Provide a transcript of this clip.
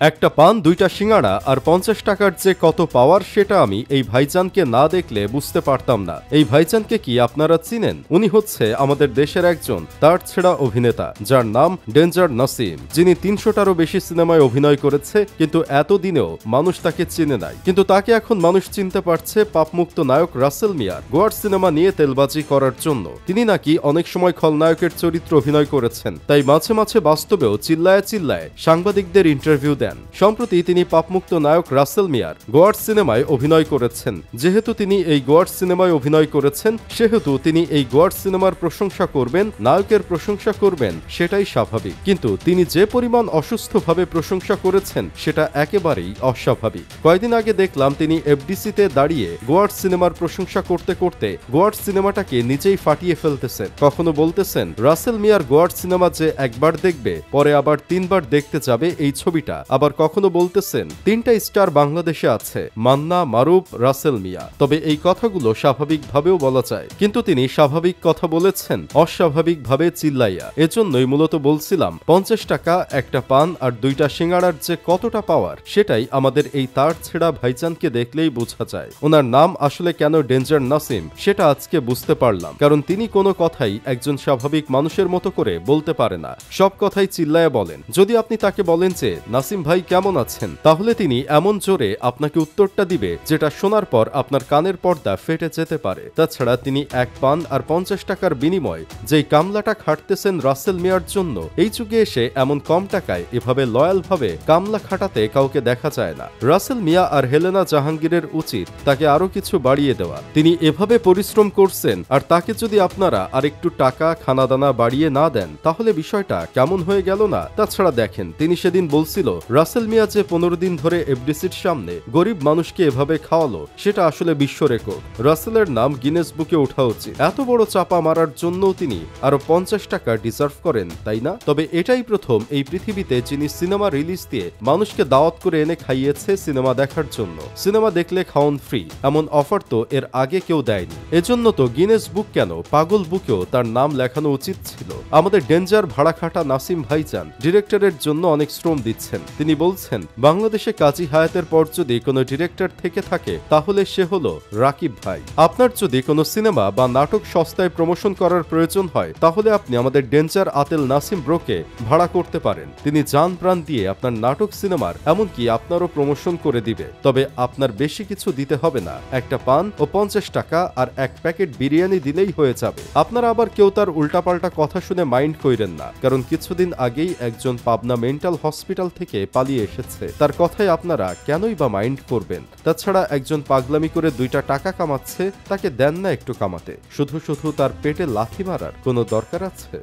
একটা পান, দুইটা সিঙ্গাড়া আর ৫০ টাকার যে কত পাওয়ার সেটা আমি এই ভাইজানকে না দেখলে বুঝতে পারতাম না। এই ভাইজানকে কি আপনারা চিনেন? উনি হচ্ছে আমাদের দেশের একজন তার ছেড়া অভিনেতা, যার নাম ডেঞ্জার নাসিম, যিনি ৩০০টারও বেশি সিনেমায় অভিনয় করেছে, কিন্তু এতদিনেও মানুষ তাকে চিনে নাই। কিন্তু তাকে এখন মানুষ চিনতে পারছে পাপমুক্ত নায়ক রাসেল মিয়ার গোয়ার সিনেমা নিয়ে তেলবাজি করার জন্য। তিনি নাকি অনেক সময় খলনায়কের চরিত্র অভিনয় করেছেন, তাই মাঝে মাঝে বাস্তবেও চিল্লায় চিল্লায় সাংবাদিকদের ইন্টারভিউ দেন। সম্প্রতি তিনি পাপমুক্ত নায়ক রাসেল মিয়ার গোয়ার সিনেমায় অভিনয় করেছেন। যেহেতু তিনি এই গোয়ার সিনেমায় অভিনয় করেছেন, সেহেতু তিনি এই গোয়ার সিনেমার প্রশংসা করবেন, নায়কের প্রশংসা করবেন, সেটাই স্বাভাবিক। কিন্তু তিনি যে পরিমাণ অসুস্থভাবে প্রশংসা করেছেন সেটা একেবারেই অস্বাভাবিক। কয়েকদিন আগে দেখলাম তিনি এফডিসিতে দাঁড়িয়ে গোয়ার সিনেমার প্রশংসা করতে করতে গোয়ার সিনেমাটাকে নিজেই ফাটিয়ে ফেলতেছেন। কখনো বলতেছেন রাসেল মিয়ার গোয়ার সিনেমা যে একবার দেখবে, পরে আবার ৩বার দেখতে যাবে এই ছবিটা। আবার কখনো বলতেছেন ৩টা স্টার বাংলাদেশে আছে, মান্না, মারুফ, রাসেল মিয়া। তবে এই কথাগুলো স্বাভাবিকভাবেও বলা যায়, কিন্তু তিনি স্বাভাবিক কথা বলেছেন অস্বাভাবিকভাবে চিল্লাইয়া। এজন্যই মূলত বলছিলাম ৫০ টাকা একটা পান আর ২টা সিঙ্গাড়ার যে কতটা পাওয়ার, সেটাই আমাদের এই তার ছেড়া ভাইজানকে দেখলেই বোঝা যায়। ওনার নাম আসলে কেন ডেঞ্জার নাসিম সেটা আজকে বুঝতে পারলাম, কারণ তিনি কোনো কথাই একজন স্বাভাবিক মানুষের মতো করে বলতে পারে না, সব কথাই চিল্লায়া বলেন। যদি আপনি তাকে বলেন যে নাসিম ভাই কেমন আছেন, তাহলে তিনি এমন জোরে আপনাকে উত্তরটা দিবে যেটা শোনার পর আপনার কানের পর্দা ফেটে যেতে পারে। তাছাড়া তিনি এক পান আর ৫০ টাকার বিনিময়ে যেই কামলাটা খাটতেছেন রাসেল মিয়ার জন্য, এই যুগে এসে এমন কম টাকায় এভাবে লয়ালভাবে কামলা খাটাতে কাউকে দেখা যায় না। রাসেল মিয়া আর হেলেনা জাহাঙ্গীরের উচিত তাকে আরো কিছু বাড়িয়ে দেওয়া। তিনি এভাবে পরিশ্রম করছেন, আর তাকে যদি আপনারা আরেকটু টাকা খানাদানা বাড়িয়ে না দেন, তাহলে বিষয়টা কেমন হয়ে গেল না? তাছাড়া দেখেন, তিনি সেদিন বলছিল রাসেল মিয়া যে ১৫ দিন ধরে এফডিসির সামনে গরিব মানুষকে এভাবে খাওয়ালো, সেটা আসলে বিশ্ব রেকর্ড। রাসেলের নাম গিনেস বুকে ওঠা উচিত। এত বড় চাপা মারার জন্যও তিনি আরো ৫০ টাকা ডিজার্ভ করেন, তাই না? তবে এটাই প্রথম এই পৃথিবীতে যিনি সিনেমা রিলিজ দিয়ে মানুষকে দাওয়াত করে এনে খাইয়েছে সিনেমা দেখার জন্য। সিনেমা দেখলে খাওন ফ্রি, এমন অফার তো এর আগে কেউ দেয়নি। এজন্য তো গিনেস বুক কেন, পাগল বুকেও তার নাম লেখানো উচিত ছিল। আমাদের ডেঞ্জার ভাড়াখাটা নাসিম ভাইজান ডিরেক্টরের জন্য অনেক শ্রম দিচ্ছেন। তিনি বলছেন বাংলাদেশে কাজী হায়াতের পর যদি কোনো ডিরেক্টর থেকে থাকে, তাহলে সে হলো রাকিব ভাই। আপনার যদি কোনো সিনেমা বা নাটক সস্তায় প্রমোশন করার প্রয়োজন হয়, তাহলে আপনি আমাদের ডেঞ্জার আতেল নাসিম ব্রোকে ভাড়া করতে পারেন। তিনি জান প্রাণ দিয়ে আপনার নাটক, সিনেমার, এমনকি আপনারও প্রমোশন করে দিবে। তবে আপনার বেশি কিছু দিতে হবে না, একটা পান ও ৫০ টাকা আর এক প্যাকেট বিরিয়ানি দিলেই হয়ে যাবে। আপনারা আবার কেউ তার উল্টাপাল্টা কথা শুনে মাইন্ড কইরেন না, কারণ কিছুদিন আগেই একজন পাবনা মেন্টাল হসপিটাল থেকে পালিয়ে এসেছে। তার কথায় আপনারা কেনই বা মাইন্ড করবেন? তাছাড়া একজন পাগলামি করে ২টা টাকা কামাচ্ছে, তাকে দেন না একটু কামাতে। শুধু শুধু তার পেটে লাথি মারার কোনো দরকার আছে?